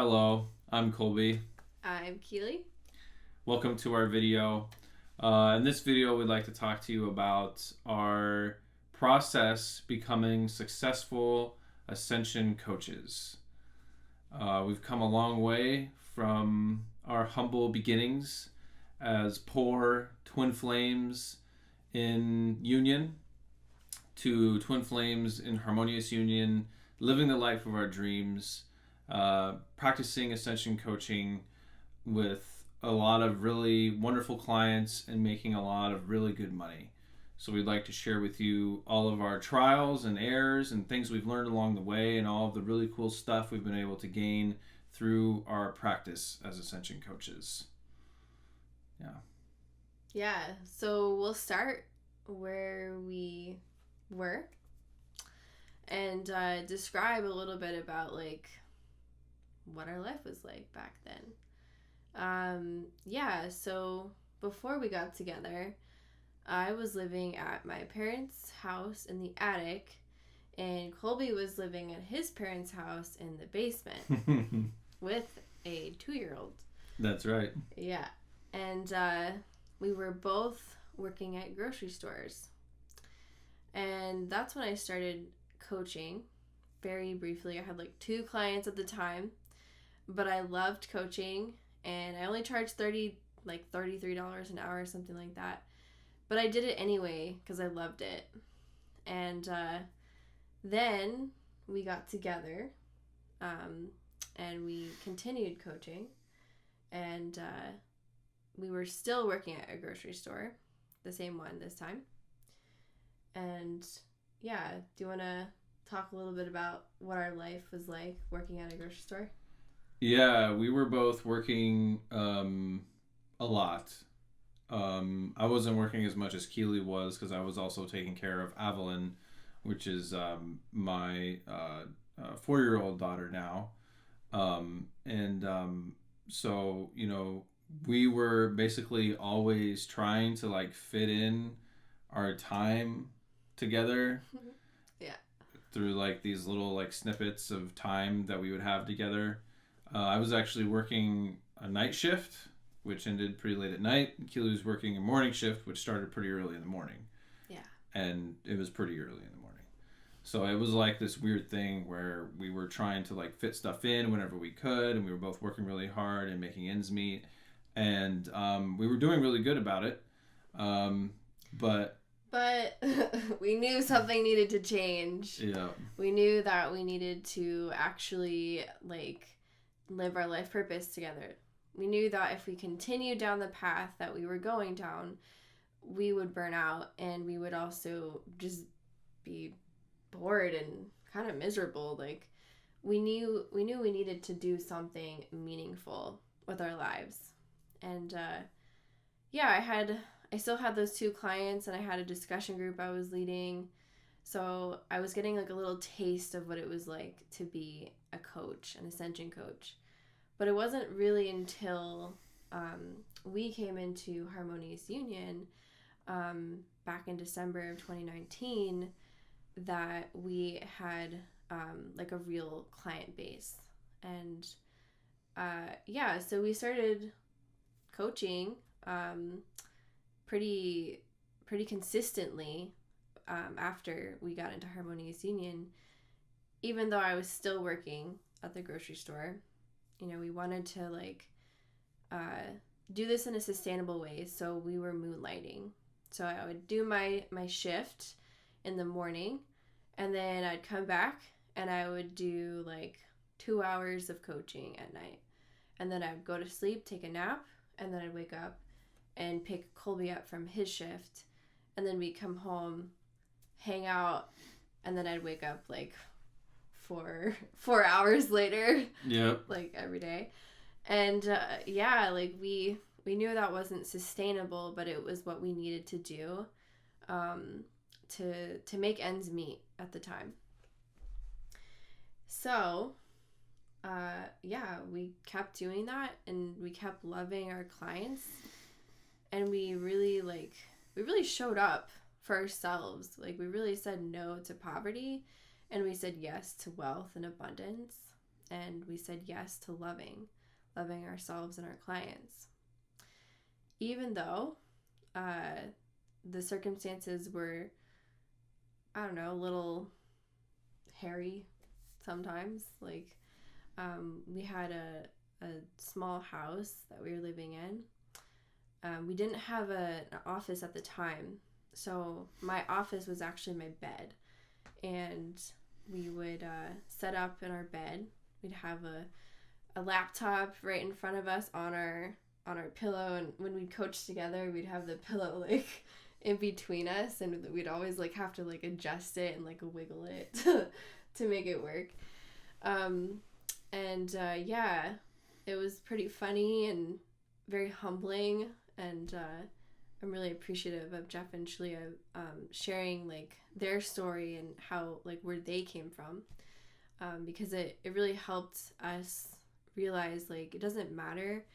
Hello, I'm Colby. I'm Keely. Welcome to our video. In this video, we'd like to talk to you about our process becoming successful Ascension coaches. We've come a long way from our humble beginnings as poor twin flames in union to twin flames in harmonious union, living the life of our dreams, practicing Ascension coaching with a lot of really wonderful clients and making a lot of really good money. So we'd like to share with you all of our trials and errors and things we've learned along the way and all of the really cool stuff we've been able to gain through our practice as Ascension coaches. Yeah, so we'll start where we were and describe a little bit about what our life was like back then. So before we got together, I was living at my parents' house in the attic, and Colby was living at his parents' house in the basement with a 2-year-old. That's right. Yeah, and we were both working at grocery stores. And that's when I started coaching very briefly. I had 2 clients at the time, but I loved coaching, and I only charged $33 an hour or something like that. But I did it anyway because I loved it. And then we got together, and we continued coaching, and we were still working at a grocery store, the same one this time. And yeah, do you want to talk a little bit about what our life was like working at a grocery store? Yeah, we were both working a lot. I wasn't working as much as Keely was because I was also taking care of Evelyn, which is my 4-year-old daughter now. So, we were basically always trying to fit in our time together. Yeah. Through these little snippets of time that we would have together. I was actually working a night shift, which ended pretty late at night. Keely was working a morning shift, which started pretty early in the morning. Yeah. And it was pretty early in the morning. So it was this weird thing where we were trying to fit stuff in whenever we could, and we were both working really hard and making ends meet. And we were doing really good about it. But we knew something needed to change. Yeah. We knew that we needed to actually live our life purpose together. We knew that if we continued down the path that we were going down, we would burn out, and we would also just be bored and kind of miserable. We knew we needed to do something meaningful with our lives. And I still had those 2 clients, and I had a discussion group I was leading. So I was getting a little taste of what it was like to be a coach, an Ascension coach. But it wasn't really until we came into Harmonious Union back in December of 2019 that we had a real client base. And so we started coaching pretty consistently after we got into Harmonious Union, even though I was still working at the grocery store. We wanted to do this in a sustainable way, so we were moonlighting. So I would do my shift in the morning, and then I'd come back and I would do 2 hours of coaching at night, and then I would go to sleep, take a nap, and then I'd wake up and pick Colby up from his shift, and then we'd come home, hang out, and then I'd wake up 4 hours later. Yep. Every day. And we knew that wasn't sustainable, but it was what we needed to do to make ends meet at the time. So we kept doing that, and we kept loving our clients, and we really showed up for ourselves. We really said no to poverty, and we said yes to wealth and abundance. and we said yes to loving ourselves and our clients. Even though the circumstances were, I don't know, a little hairy sometimes. Like, we had a small house that we were living in. We didn't have an office at the time, so my office was actually my bed. And we would set up in our bed. We'd have a laptop right in front of us on our pillow, and when we'd coach together, we'd have the pillow like in between us, and we'd always like have to like adjust it and like wiggle it to make it work. Yeah, it was pretty funny and very humbling, and I'm really appreciative of Jeff and Shalia sharing like their story and how like where they came from, because it really helped us realize like it doesn't matter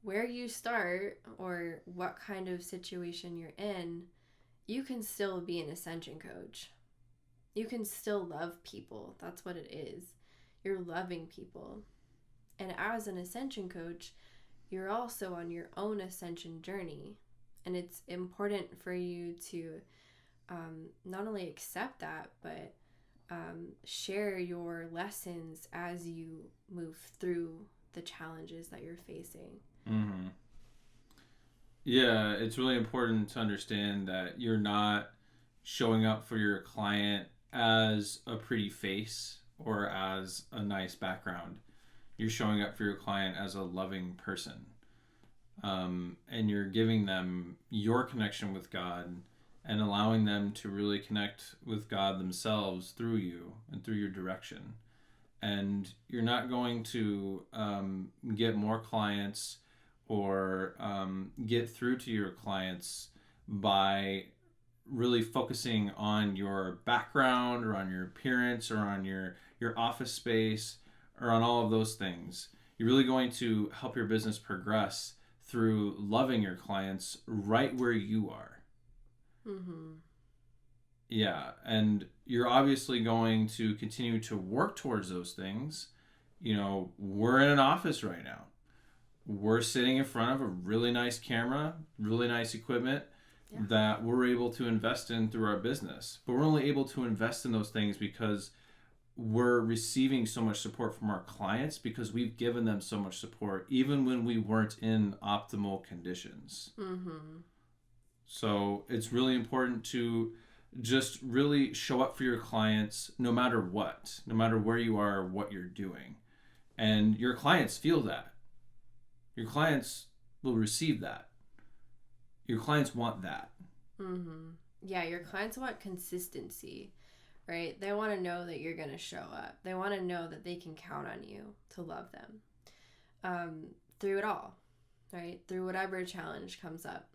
where you start or what kind of situation you're in, you can still be an Ascension coach. You can still love people. That's what it is. You're loving people. And as an Ascension coach, you're also on your own Ascension journey. And it's important for you to not only accept that, but share your lessons as you move through the challenges that you're facing. Mm-hmm. Yeah, it's really important to understand that you're not showing up for your client as a pretty face or as a nice background. You're showing up for your client as a loving person. And you're giving them your connection with God and allowing them to really connect with God themselves through you and through your direction. And you're not going to get more clients or get through to your clients by really focusing on your background or on your appearance or on your office space or on all of those things. You're really going to help your business progress through loving your clients right where you are. Mm-hmm. Yeah, and you're obviously going to continue to work towards those things. You know, we're in an office right now. We're sitting in front of a really nice camera, really nice equipment that we're able to invest in through our business. But we're only able to invest in those things because we're receiving so much support from our clients, because we've given them so much support even when we weren't in optimal conditions. Mm-hmm. So it's really important to just really show up for your clients no matter what, no matter where you are or what you're doing. And your clients feel that. Your clients will receive that. Your clients want that. Mm-hmm. Yeah, your clients want consistency, right? They want to know that you're going to show up. They want to know that they can count on you to love them through it all, right? Through whatever challenge comes up.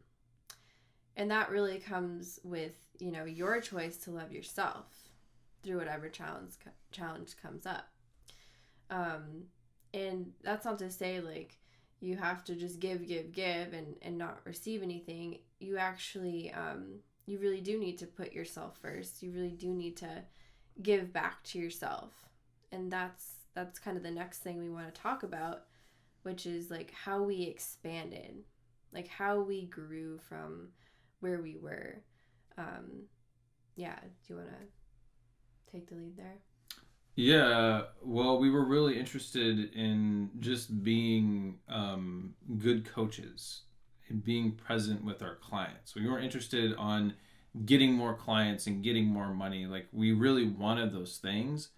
And that really comes with, you know, your choice to love yourself through whatever challenge comes up. And that's not to say like you have to just give and not receive anything. You actually, you really do need to put yourself first. You really do need to give back to yourself. And that's kind of the next thing we want to talk about, which is like how we expanded, like how we grew from where we were. Do you want to take the lead there? Yeah, well, we were really interested in just being good coaches and being present with our clients. We weren't interested on getting more clients and getting more money. Like, we really wanted those things,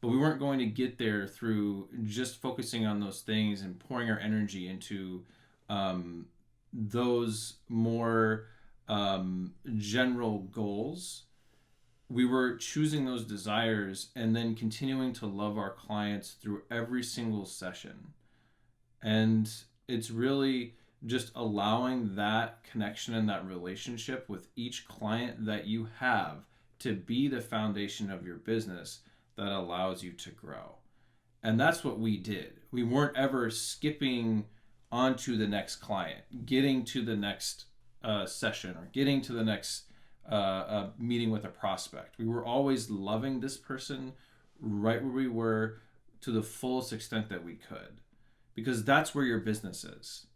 but we weren't going to get there through just focusing on those things and pouring our energy into those more general goals. We were choosing those desires and then continuing to love our clients through every single session. And it's really just allowing that connection and that relationship with each client that you have to be the foundation of your business that allows you to grow. And that's what we did. We weren't ever skipping onto the next client, getting to the next session or getting to the next meeting with a prospect. We were always loving this person right where we were, to the fullest extent that we could, because that's where your business is.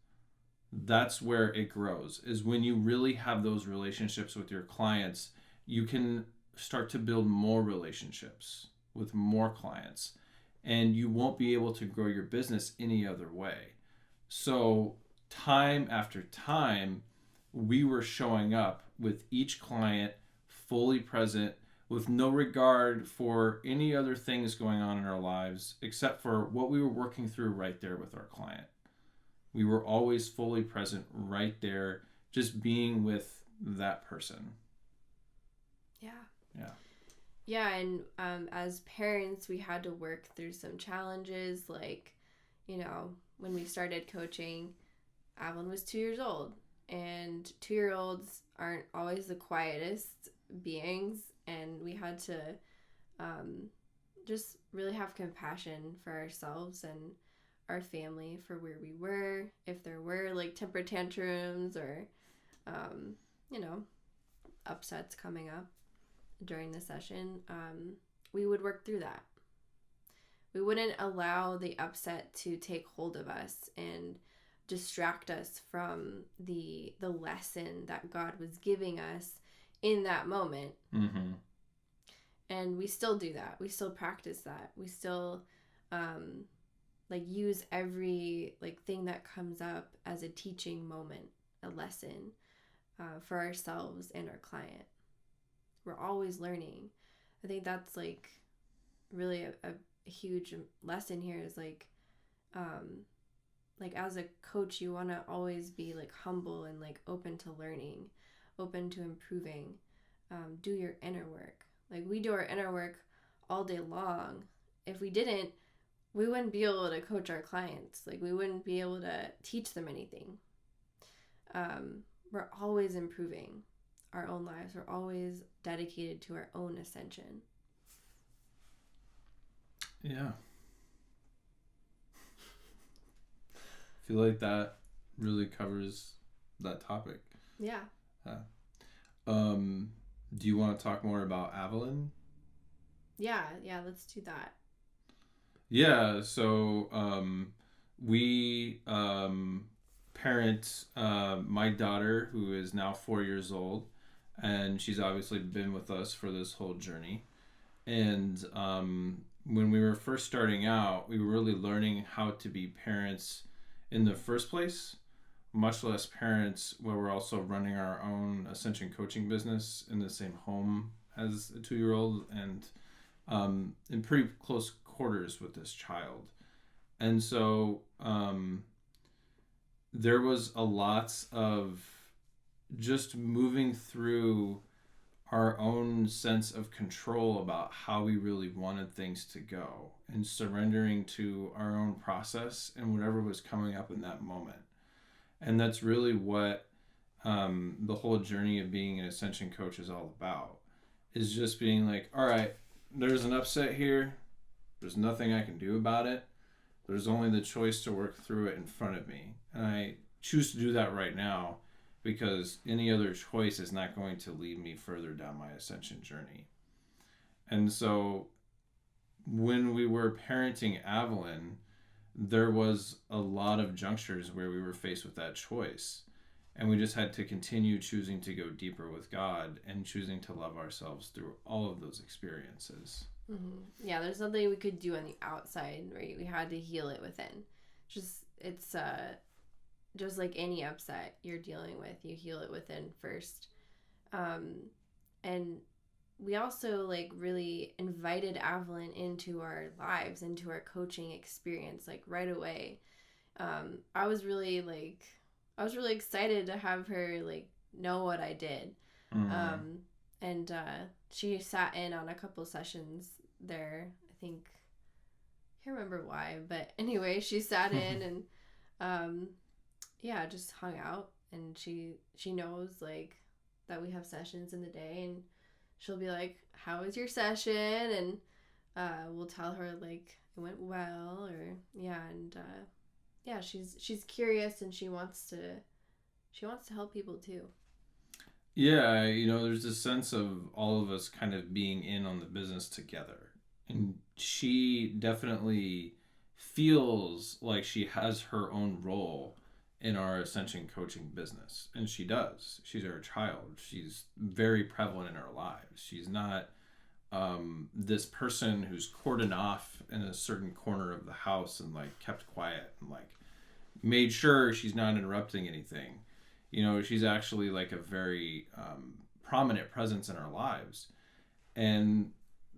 That's where it grows, is when you really have those relationships with your clients. You can start to build more relationships with more clients, and you won't be able to grow your business any other way. So time after time, we were showing up with each client fully present, with no regard for any other things going on in our lives except for what we were working through right there with our client. We were always fully present right there, just being with that person. Yeah. Yeah. Yeah, and as parents, we had to work through some challenges. Like, when we started coaching, Avalon was 2 years old, and 2-year-olds aren't always the quietest beings, and we had to just really have compassion for ourselves and our family for where we were. If there were like temper tantrums or upsets coming up during the session, we would work through that. We wouldn't allow the upset to take hold of us and distract us from the lesson that God was giving us in that moment. Mm-hmm. And we still do that. We still practice that. We still use every thing that comes up as a teaching moment, a lesson for ourselves and our client. We're always learning. I think that's really a huge lesson here is as a coach, you want to always be humble and open to learning, open to improving. Do your inner work. We do our inner work all day long. If we didn't, we wouldn't be able to coach our clients. We wouldn't be able to teach them anything. We're always improving our own lives. We're always dedicated to our own ascension. Yeah. I feel like that really covers that topic. Yeah. Do you want to talk more about Avalon? Yeah, let's do that. Yeah, so we parent my daughter, who is now 4 years old, and she's obviously been with us for this whole journey. And when we were first starting out, we were really learning how to be parents in the first place, much less parents where we're also running our own Ascension coaching business in the same home as a 2-year-old, and in pretty close quarters with this child. And so there was a lot of just moving through our own sense of control about how we really wanted things to go, and surrendering to our own process and whatever was coming up in that moment. And that's really what the whole journey of being an Ascension coach is all about, is just being all right, there's an upset here. There's nothing I can do about it. There's only the choice to work through it in front of me. And I choose to do that right now, because any other choice is not going to lead me further down my Ascension journey. And so when we were parenting Avalon, there was a lot of junctures where we were faced with that choice. And we just had to continue choosing to go deeper with God and choosing to love ourselves through all of those experiences. Mm-hmm. Yeah, there's nothing we could do on the outside, right? We had to heal it within. It's just like any upset you're dealing with, you heal it within first. And we also really invited Avalon into our lives, into our coaching experience, right away. I was really excited to have her know what I did. Mm-hmm. And she sat in on a couple sessions there. I think, I can't remember why, but anyway, she sat in and just hung out. And she knows that we have sessions in the day, and she'll be like, how was your session? And we'll tell her it went well, or she's curious, and she wants to help people too. Yeah, there's this sense of all of us kind of being in on the business together. And she definitely feels like she has her own role in our Ascension coaching business. And she does. She's our child. She's very prevalent in our lives. She's not this person who's cordoned off in a certain corner of the house and like kept quiet and like made sure she's not interrupting anything. She's actually like a very prominent presence in our lives. And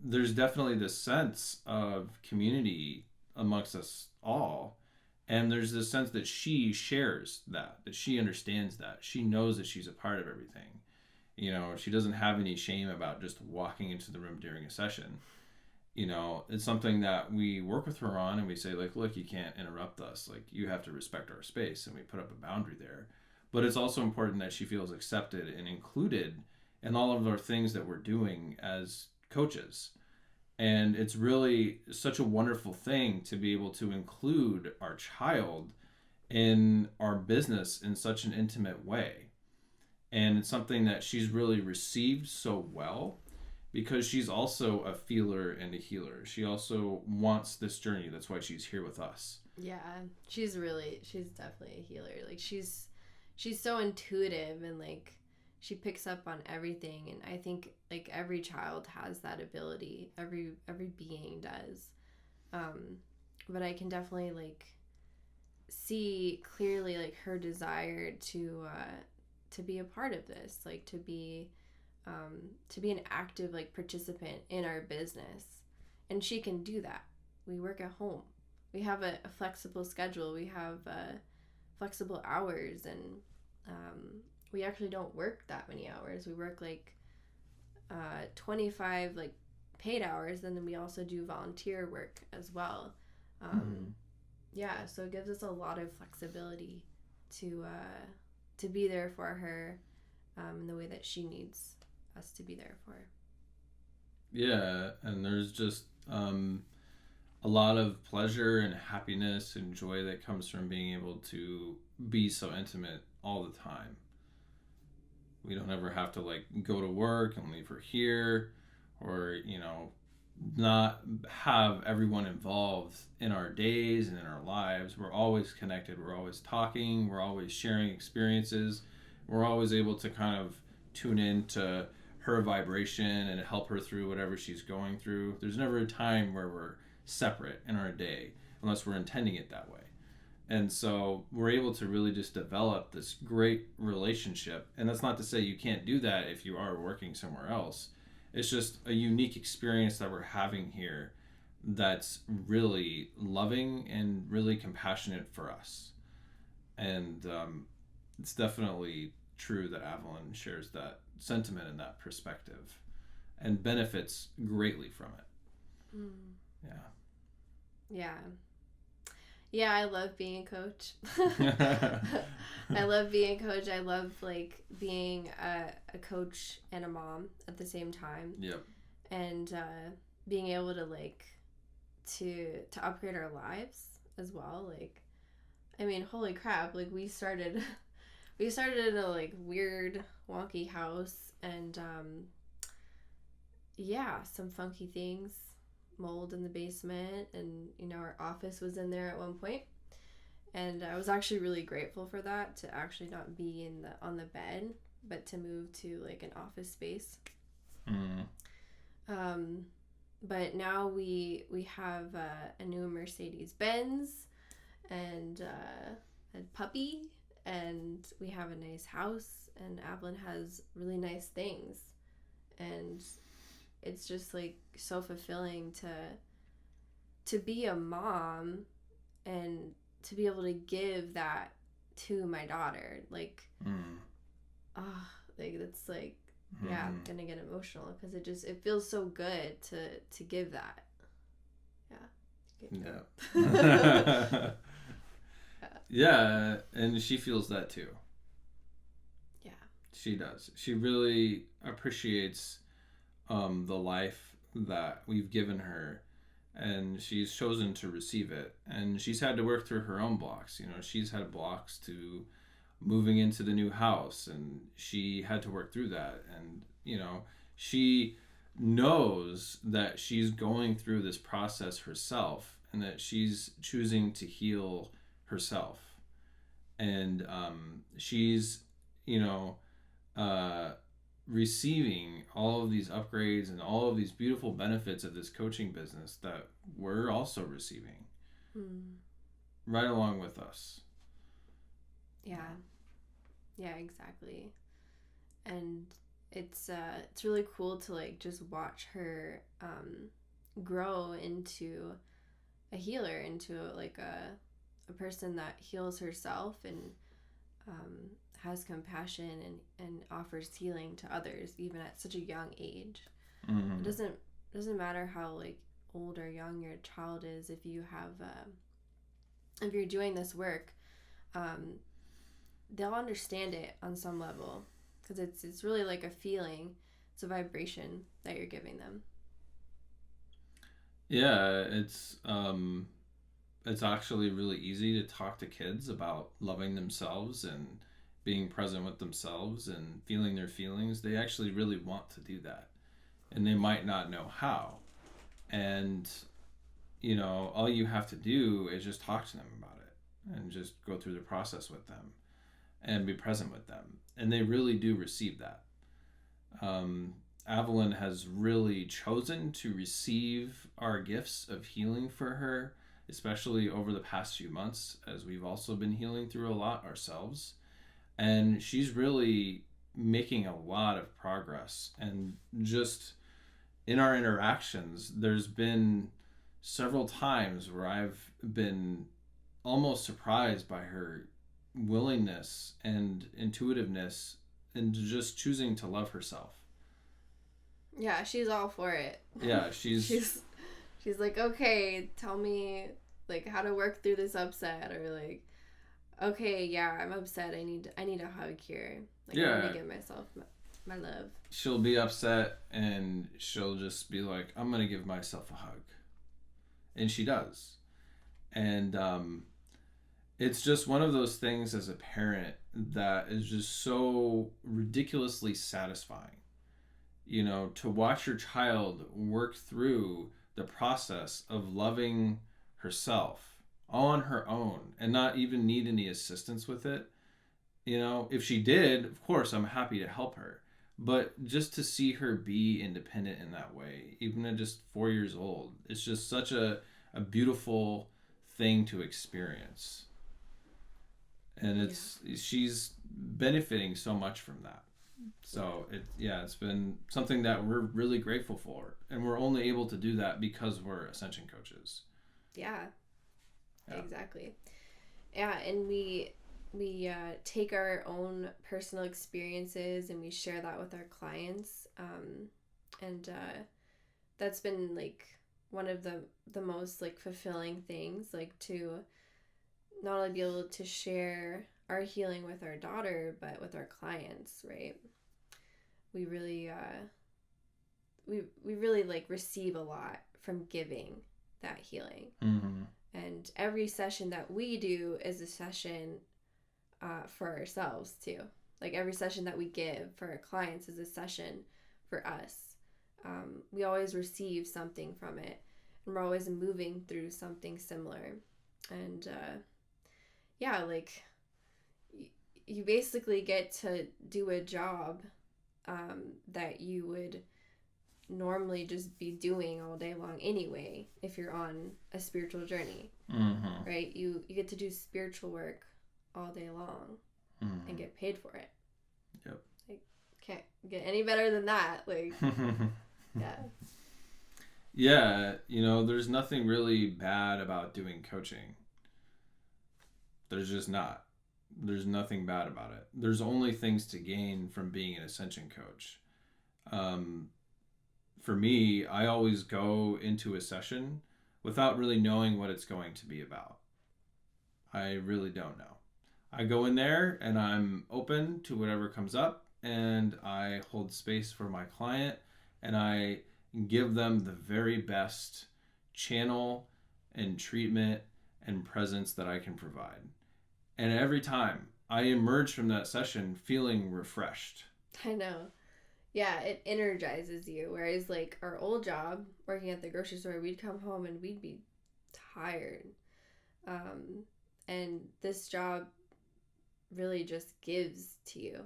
there's definitely this sense of community amongst us all. And there's this sense that she shares that she understands that. She knows that she's a part of everything. She doesn't have any shame about just walking into the room during a session. It's something that we work with her on, and we say, like, look, you can't interrupt us. Like, you have to respect our space, and we put up a boundary there. But it's also important that she feels accepted and included in all of our things that we're doing as coaches. And it's really such a wonderful thing to be able to include our child in our business in such an intimate way. And it's something that she's really received so well because she's also a feeler and a healer. She also wants this journey. That's why she's here with us. Yeah, she's definitely a healer. Like she's so intuitive, and like she picks up on everything, and I think like every child has that ability. Every being does. But I can definitely like see clearly like her desire to be a part of this, like to be an active like participant in our business. And she can do that. We work at home. We have a flexible schedule. We have flexible hours, and we actually don't work that many hours. We work like 25 like paid hours, and then we also do volunteer work as well. Yeah, so it gives us a lot of flexibility to be there for her in the way that she needs us to be there for her. Yeah, and there's just a lot of pleasure and happiness and joy that comes from being able to be so intimate all the time. We don't ever have to like go to work and leave her here, or not have everyone involved in our days and in our lives. We're always connected. We're always talking. We're always sharing experiences. We're always able to kind of tune into her vibration and help her through whatever she's going through. There's never a time where we're separate in our day unless we're intending it that way. And so we're able to really just develop this great relationship. And that's not to say you can't do that if you are working somewhere else. It's just a unique experience that we're having here that's really loving and really compassionate for us. And it's definitely true that Avalon shares that sentiment and that perspective and benefits greatly from it. Yeah. Yeah, I love being a coach. I love being a coach. I love like being a coach and a mom at the same time. Yep. And being able to like to upgrade our lives as well. Like, I mean, holy crap! Like we started in a like weird, wonky house, and yeah, some funky things. Mold in the basement, and our office was in there at one point, and I was actually really grateful for that, to actually not be on the bed, but to move to like an office space. But now we have a new Mercedes Benz and a puppy, and we have a nice house, and Avalon has really nice things, and it's just like so fulfilling to be a mom and to be able to give that to my daughter. Like, like that's like, yeah, I'm gonna get emotional because it feels so good to give that. Yeah. Yeah, and she feels that too. Yeah, she does. She really appreciates the life that we've given her, and she's chosen to receive it. And she's had to work through her own blocks. She's had blocks to moving into the new house, and she had to work through that. And she knows that she's going through this process herself and that she's choosing to heal herself. And she's, you know, uh, receiving all of these upgrades and all of these beautiful benefits of this coaching business that we're also receiving right along with us. Yeah, exactly. And it's really cool to like just watch her grow into a healer, into like a person that heals herself and has compassion and offers healing to others even at such a young age. It doesn't matter how like old or young your child is. If you have if you're doing this work, they'll understand it on some level, because it's really like a feeling. It's a vibration that you're giving them. Yeah, it's actually really easy to talk to kids about loving themselves and being present with themselves and feeling their feelings. They actually really want to do that, and they might not know how. And all you have to do is just talk to them about it and just go through the process with them and be present with them, and they really do receive that. Evelyn has really chosen to receive our gifts of healing for her, especially over the past few months, as we've also been healing through a lot ourselves. And she's really making a lot of progress. And just in our interactions, there's been several times where I've been almost surprised by her willingness and intuitiveness and just choosing to love herself. Yeah, she's all for it. Yeah, she's like, okay, tell me like how to work through this upset, or like, okay, yeah, I'm upset. I need a hug here. Like, I need to give myself my love. She'll be upset and she'll just be like, I'm gonna give myself a hug, and she does. And it's just one of those things as a parent that is just so ridiculously satisfying. To watch your child work through the process of loving herself on her own and not even need any assistance with it. If she did, of course, I'm happy to help her. But just to see her be independent in that way, even at just 4 years old, it's just such a beautiful thing to experience. And she's benefiting so much from that. So it's been something that we're really grateful for, and we're only able to do that because we're Ascension coaches. Yeah. Exactly. Yeah, and we take our own personal experiences and we share that with our clients, and that's been like one of the most like fulfilling things, like to not only be able to share our healing with our daughter, but with our clients, right? We really we really like receive a lot from giving that healing. And every session that we do is a session for ourselves too. Like every session that we give for our clients is a session for us. We always receive something from it, and we're always moving through something similar. And like you basically get to do a job that you would normally just be doing all day long anyway if you're on a spiritual journey. Right? You get to do spiritual work all day long and get paid for it. Yep. Like, can't get any better than that. Like, yeah. Yeah, there's nothing really bad about doing coaching. There's just not. There's nothing bad about it. There's only things to gain from being an Ascension coach. For me, I always go into a session without really knowing what it's going to be about. I really don't know. I go in there and I'm open to whatever comes up, and I hold space for my client, and I give them the very best channel and treatment and presence that I can provide. And every time I emerge from that session feeling refreshed. I know. Yeah, it energizes you. Whereas, like, our old job, working at the grocery store, we'd come home and we'd be tired. Um, and this job really just gives to you.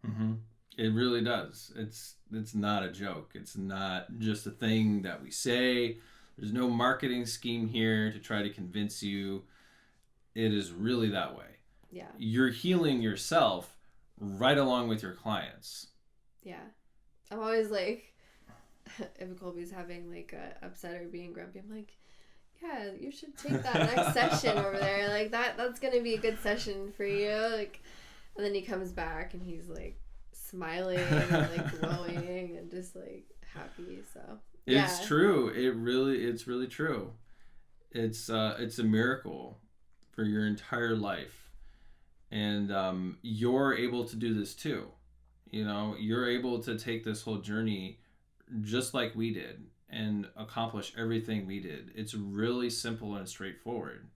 Mm-hmm. It really does. It's not a joke. It's not just a thing that we say. There's no marketing scheme here to try to convince you. It is really that way. Yeah. You're healing yourself right along with your clients. Yeah. I'm always like, if Colby's having like a upset or being grumpy, I'm like, yeah, you should take that next session over there. Like that's gonna be a good session for you. Like, and then he comes back and he's like smiling and like glowing and just like happy. So it's true. It's really true. It's a miracle for your entire life, and you're able to do this too. You know, you're able to take this whole journey just like we did and accomplish everything we did. It's really simple and straightforward.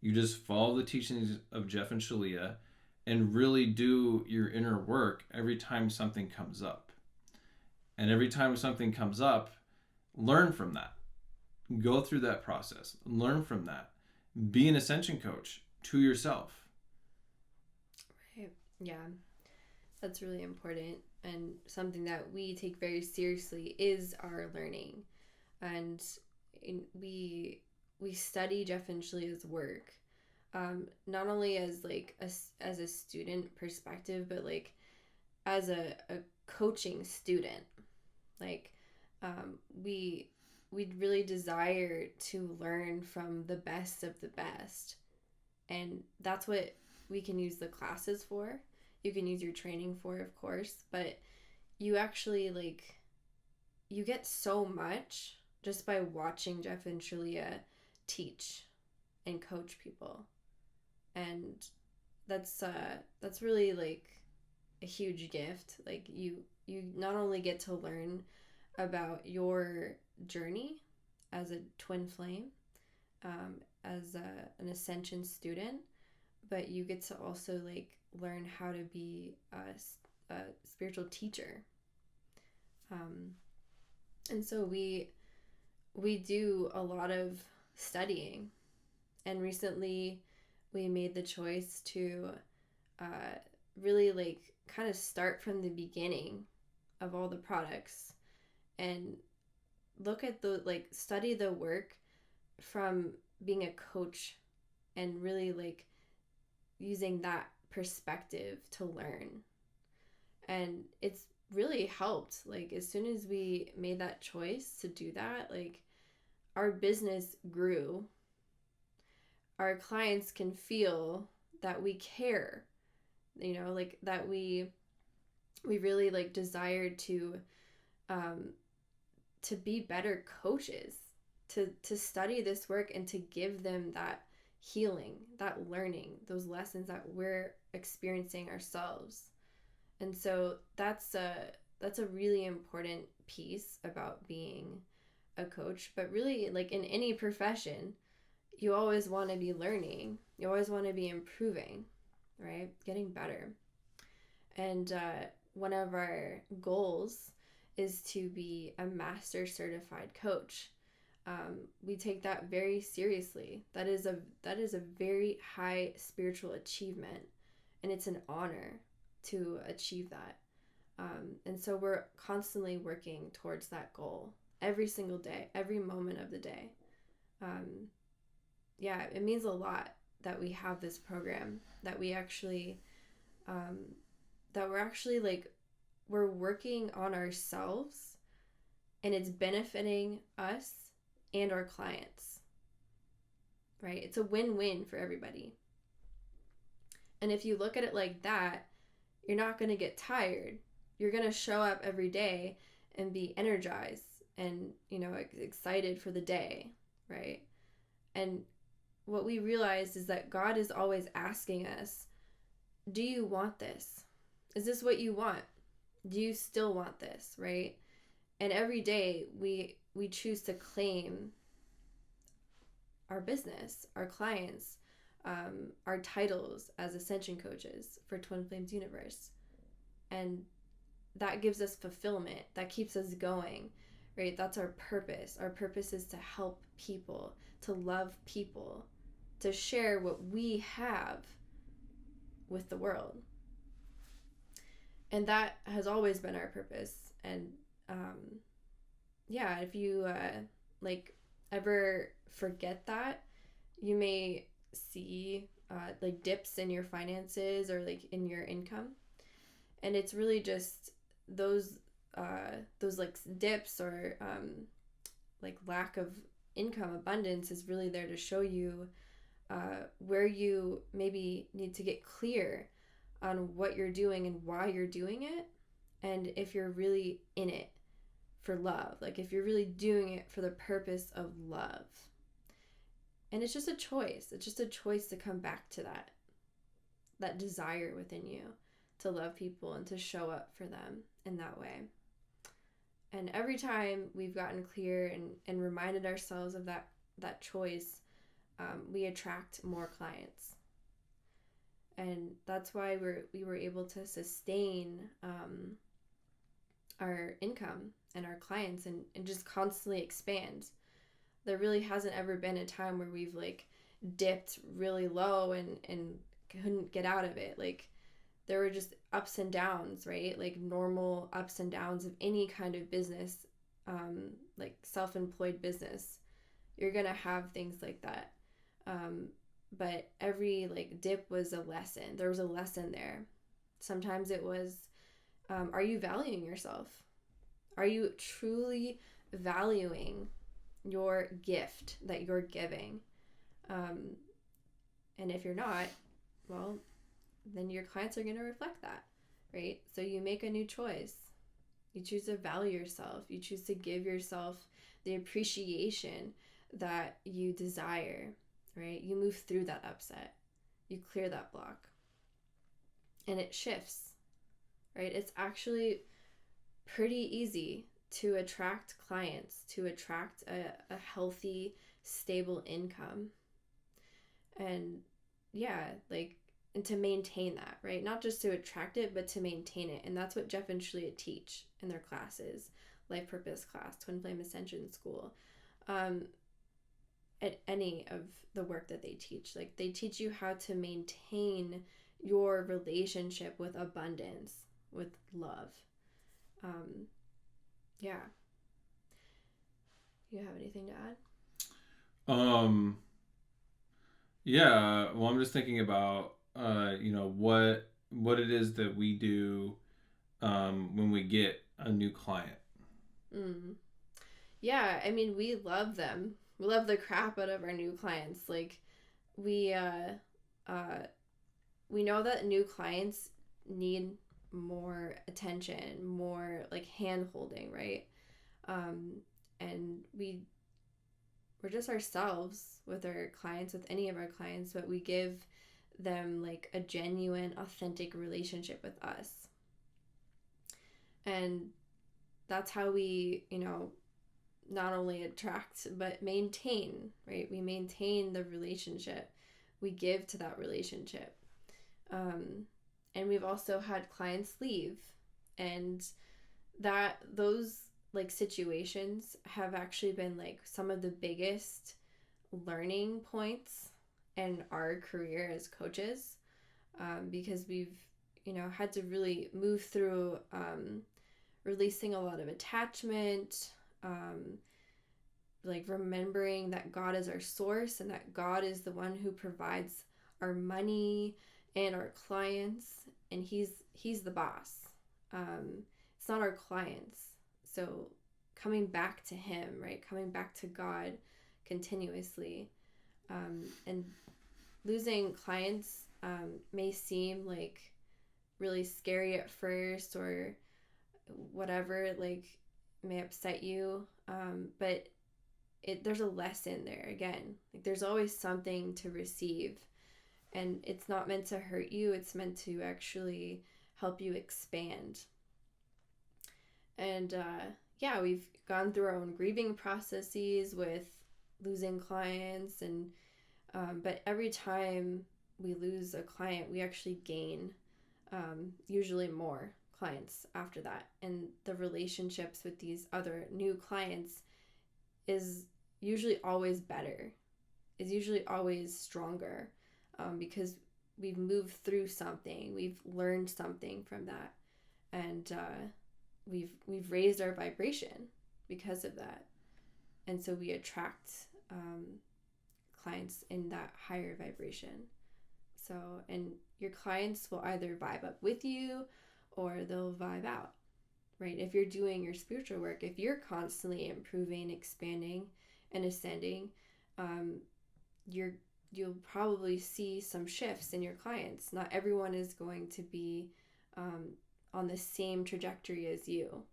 You just follow the teachings of Jeff and Shalia and really do your inner work every time something comes up. And every time something comes up, learn from that. Go through that process. Learn from that. Be an ascension coach to yourself. Right. Yeah. That's really important, and something that we take very seriously is our learning. And we study Jeff and Shalia's work, not only as like as a student perspective, but like as a coaching student. Like, we really desire to learn from the best of the best, and that's what we can use the classes for. You can use your training for, of course, but you actually like you get so much just by watching Jeff and Shalia teach and coach people. And that's really like a huge gift. Like you not only get to learn about your journey as a twin flame, as an ascension student, but you get to also like learn how to be a spiritual teacher. And so we do a lot of studying, and recently we made the choice to really like kind of start from the beginning of all the products and look at the like study the work from being a coach and really like using that perspective to learn. And it's really helped. Like as soon as we made that choice to do that, like our business grew. Our clients can feel that we care, you know, like that we really like desire to be better coaches, to study this work and to give them that healing, that learning, those lessons that we're experiencing ourselves. And so that's a really important piece about being a coach. But really, like in any profession, you always want to be learning. You always want to be improving, right? Getting better. And one of our goals is to be a master certified coach. We take that very seriously. That is a very high spiritual achievement, and it's an honor to achieve that. And so we're constantly working towards that goal every single day, every moment of the day. Yeah, it means a lot that we have this program, that we actually, that we're actually like, we're working on ourselves, and it's benefiting us and our clients, right? It's a win-win for everybody. And if you look at it like that, you're not going to get tired. You're going to show up every day and be energized and, you know, excited for the day, right? And what we realized is that God is always asking us, do you want this? Is this what you want? Do you still want this, right? And every day we choose to claim our business, our clients, our titles as ascension coaches for Twin Flames Universe. And that gives us fulfillment, that keeps us going, right? That's our purpose. Our purpose is to help people, to love people, to share what we have with the world. And that has always been our purpose. And yeah, if you like ever forget that, you may see like dips in your finances or like in your income, and it's really just those like dips or like lack of income abundance is really there to show you where you maybe need to get clear on what you're doing and why you're doing it, and if you're really in it for love, like if you're really doing it for the purpose of love. And it's just a choice. It's just a choice to come back to that desire within you to love people and to show up for them in that way. And every time we've gotten clear and reminded ourselves of that choice, we attract more clients. And that's why we were able to sustain our income and our clients and just constantly expand. There really hasn't ever been a time where we've like dipped really low and couldn't get out of it. Like there were just ups and downs, right? Like normal ups and downs of any kind of business, like self-employed business. You're gonna have things like that. But every like dip was a lesson. There was a lesson there. Sometimes it was, are you valuing yourself? Are you truly valuing your gift that you're giving? And if you're not, well, then your clients are going to reflect that, right? So you make a new choice. You choose to value yourself. You choose to give yourself the appreciation that you desire, right? You move through that upset. You clear that block. And it shifts, right? It's actually pretty easy to attract clients, to attract a healthy, stable income. And yeah, like, and to maintain that, right? Not just to attract it, but to maintain it. And that's what Jeff and Shalia teach in their classes, Life Purpose class, Twin Flame Ascension School, at any of the work that they teach. Like they teach you how to maintain your relationship with abundance, with love. Yeah. You have anything to add? Yeah, well, I'm just thinking about what it is that we do when we get a new client. Yeah, I mean, we love them. We love the crap out of our new clients. Like we know that new clients need more attention, more like hand holding, right? And we're just ourselves with our clients, with any of our clients, but we give them like a genuine, authentic relationship with us. And that's how we, not only attract, but maintain, right? We maintain the relationship. We give to that relationship. And we've also had clients leave, and those like situations have actually been like some of the biggest learning points in our career as coaches, because we've had to really move through releasing a lot of attachment, like remembering that God is our source and that God is the one who provides our money and our clients, and he's the boss. It's not our clients. So coming back to him, right? Coming back to God continuously. And losing clients may seem like really scary at first or whatever, like may upset you. But there's a lesson there again. Like there's always something to receive. And it's not meant to hurt you. It's meant to actually help you expand. And yeah, we've gone through our own grieving processes with losing clients, and but every time we lose a client, we actually gain usually more clients after that, and the relationships with these other new clients is usually always better, is usually always stronger, because we've moved through something, we've learned something from that, and we've raised our vibration because of that, and so we attract clients in that higher vibration. So, and your clients will either vibe up with you or they'll vibe out, right? If you're doing your spiritual work, if you're constantly improving, expanding, and ascending, you'll probably see some shifts in your clients. Not everyone is going to be on the same trajectory as you,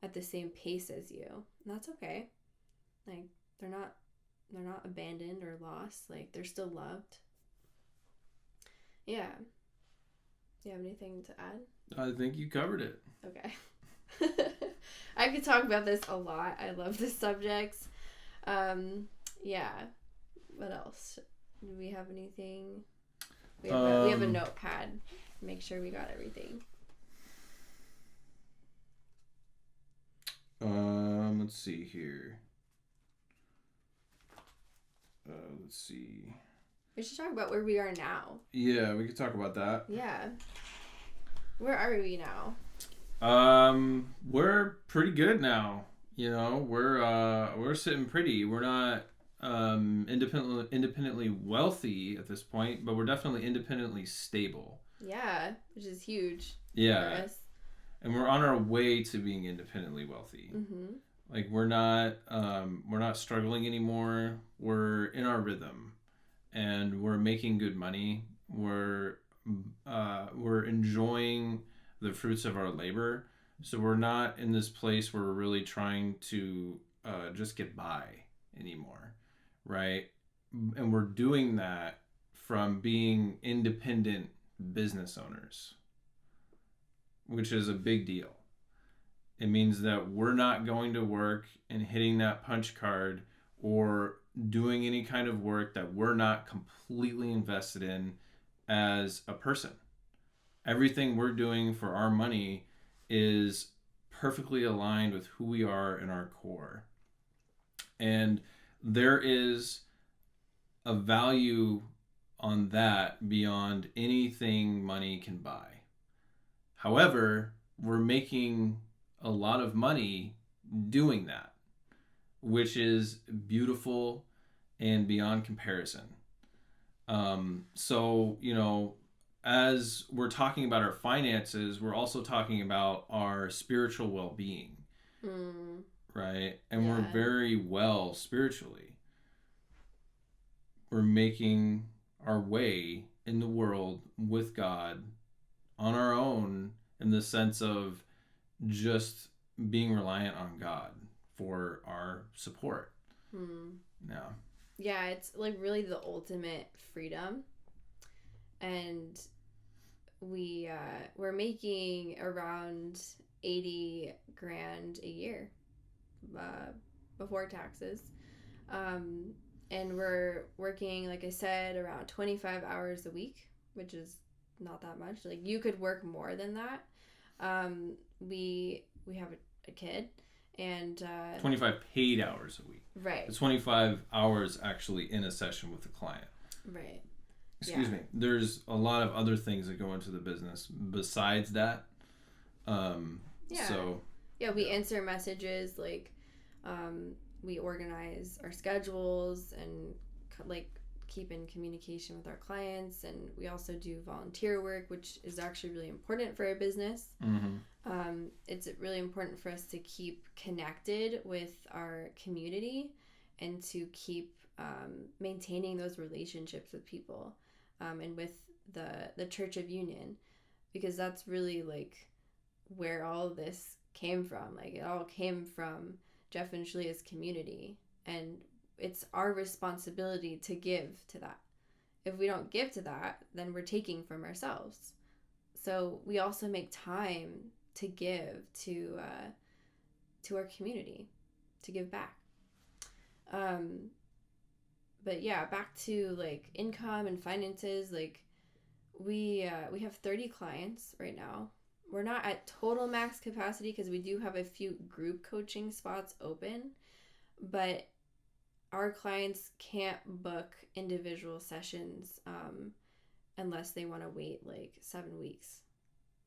at the same pace as you. And that's okay. Like, they're not abandoned or lost. Like, they're still loved. Yeah. Do you have anything to add? I think you covered it. Okay. I could talk about this a lot. I love this subject. Yeah. What else? Do we have anything? We have a notepad. Make sure we got everything. Let's see here. Let's see. We should talk about where we are now. Yeah, we could talk about that. Yeah. Where are we now? We're pretty good now. You know, we're sitting pretty. We're not independently wealthy at this point, but we're definitely independently stable. Yeah, which is huge. Yeah. For us. And we're on our way to being independently wealthy. Mm-hmm. Like, we're not struggling anymore. We're in our rhythm, and we're making good money. We're enjoying the fruits of our labor. So we're not in this place where we're really trying to just get by anymore, right? And we're doing that from being independent business owners, which is a big deal. It means that we're not going to work and hitting that punch card or doing any kind of work that we're not completely invested in as a person. Everything we're doing for our money is perfectly aligned with who we are in our core. And there is a value on that beyond anything money can buy. However, we're making a lot of money doing that, which is beautiful and beyond comparison. So, you know, as we're talking about our finances, we're also talking about our spiritual well-being, right? And we're very well spiritually. We're making our way in the world with God on our own, in the sense of just being reliant on God for our support. Yeah, it's like really the ultimate freedom. And we're making around 80 grand a year before taxes. And we're working, like I said, around 25 hours a week, which is not that much. Like, you could work more than that. We have a kid, and 25 paid hours a week. Right. It's 25 hours actually in a session with the client. Right. Excuse me. There's a lot of other things that go into the business besides that. We answer messages, like we organize our schedules and like keep in communication with our clients, and we also do volunteer work, which is actually really important for our business. It's really important for us to keep connected with our community and to keep maintaining those relationships with people, and with the Church of Union, because that's really like where all of this came from. Like, it all came from Jeff and Shalea's community, and it's our responsibility to give to that. If we don't give to that, then we're taking from ourselves. So we also make time to give to our community, to give back. But yeah, back to like income and finances. Like, we have 30 clients right now, we're not at total max capacity because we do have a few group coaching spots open, but our clients can't book individual sessions unless they want to wait like 7 weeks,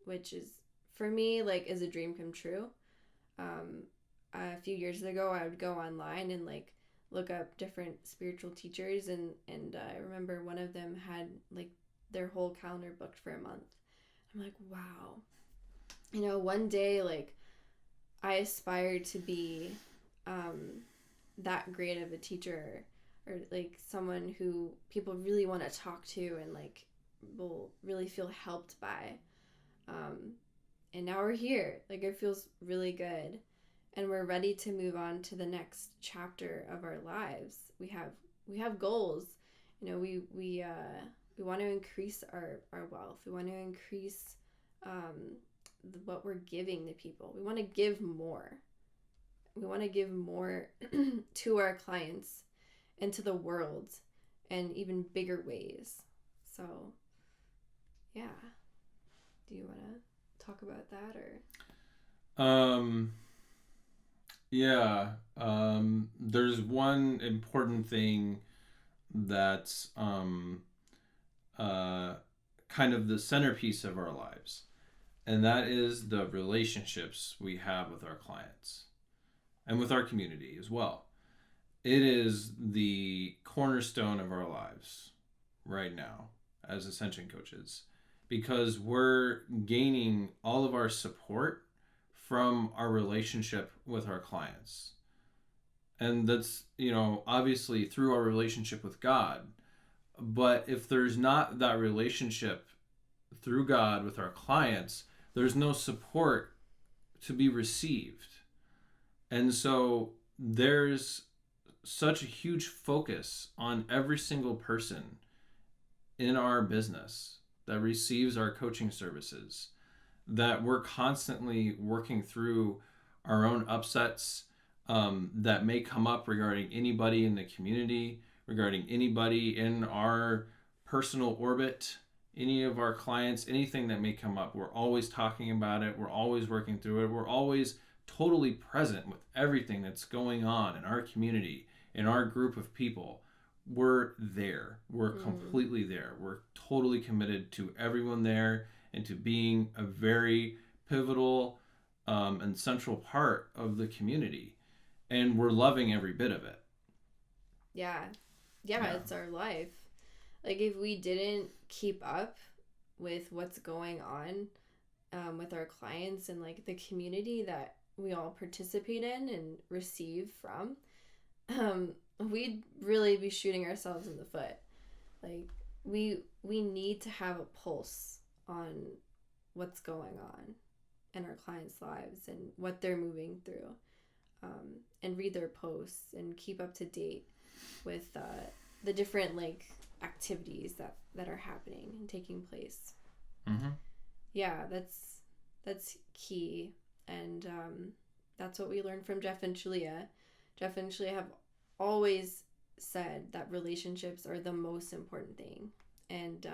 which is, for me, like, is a dream come true. A few years ago, I would go online and like look up different spiritual teachers, and I remember one of them had like their whole calendar booked for a month. I'm like, wow. You know, one day, like, I aspire to be that great of a teacher, or like someone who people really want to talk to and like will really feel helped by. And now we're here. Like, it feels really good. And we're ready to move on to the next chapter of our lives. We have goals. You know, we want to increase our wealth. We want to increase what we're giving to people. We want to give more. We want to give more to our clients and to the world in even bigger ways. So, yeah. Do you want to talk about that, or? Yeah. There's one important thing that's kind of the centerpiece of our lives, and that is the relationships we have with our clients and with our community as well. It is the cornerstone of our lives right now as Ascension coaches, because we're gaining all of our support from our relationship with our clients. And that's, you know, obviously through our relationship with God. But if there's not that relationship through God with our clients, there's no support to be received. And so there's such a huge focus on every single person in our business that receives our coaching services, that we're constantly working through our own upsets that may come up regarding anybody in the community, regarding anybody in our personal orbit, any of our clients, anything that may come up. We're always talking about it. We're always working through it. We're always totally present with everything that's going on in our community, in our group of people. We're there. We're completely there. We're totally committed to everyone there and to being a very pivotal and central part of the community. And we're loving every bit of it. Yeah, it's our life. Like, if we didn't keep up with what's going on with our clients and like the community that we all participate in and receive from, we'd really be shooting ourselves in the foot. Like, we need to have a pulse on what's going on in our clients' lives and what they're moving through, and read their posts and keep up to date with the different like activities that are happening and taking place. Yeah, that's key. And that's what we learned from Jeff and Shalia. Jeff and Shalia have always said that relationships are the most important thing. And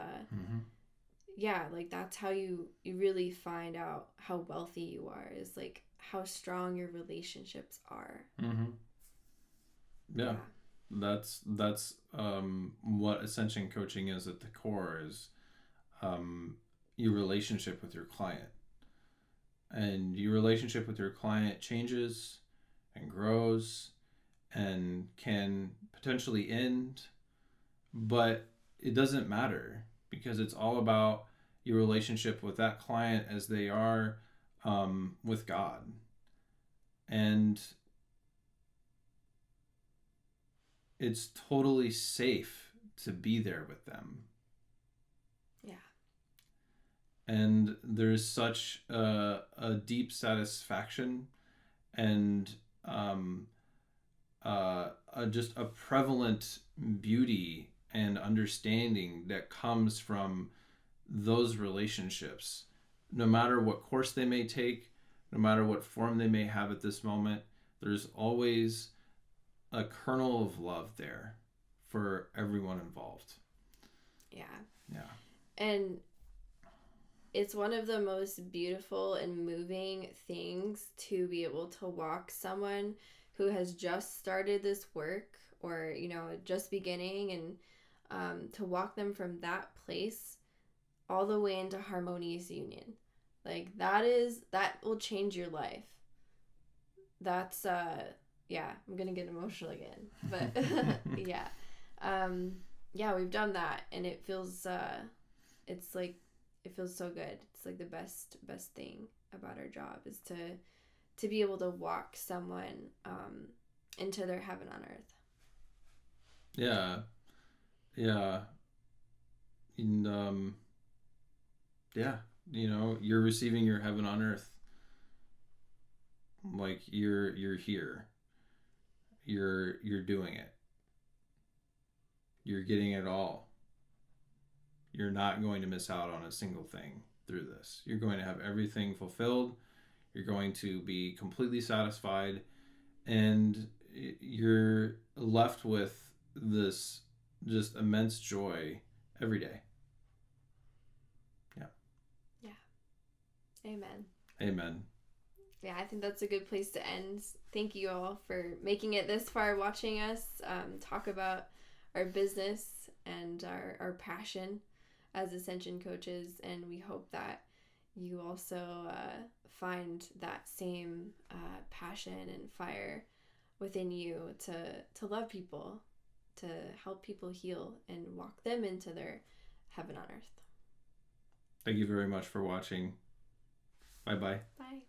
yeah, like, that's how you really find out how wealthy you are, is like how strong your relationships are. Yeah. That's what Ascension coaching is at the core, is your relationship with your client. And your relationship with your client changes and grows and can potentially end, but it doesn't matter, because it's all about your relationship with that client as they are with God. And it's totally safe to be there with them. Yeah. And there's such a deep satisfaction and just a prevalent beauty and understanding that comes from those relationships. No matter what course they may take, no matter what form they may have at this moment, there's always a kernel of love there for everyone involved. Yeah. Yeah. And it's one of the most beautiful and moving things to be able to walk someone who has just started this work, or just beginning, and to walk them from that place all the way into harmonious union. Like that will change your life. That's yeah, I'm gonna get emotional again, but yeah. Yeah, we've done that, and it feels it's like, it feels so good. It's like the best thing about our job is to be able to walk someone into their heaven on earth. Yeah. Yeah. And yeah, you're receiving your heaven on earth. Like you're here. You're doing it. You're getting it all. You're not going to miss out on a single thing through this. You're going to have everything fulfilled. You're going to be completely satisfied, and you're left with this just immense joy every day. Yeah. Yeah. Amen. Amen. Yeah, I think that's a good place to end. Thank you all for making it this far, watching us talk about our business and our passion as Ascension coaches. And we hope that you also find that same passion and fire within you to love people, to help people heal and walk them into their heaven on earth. Thank you very much for watching. Bye-bye. Bye.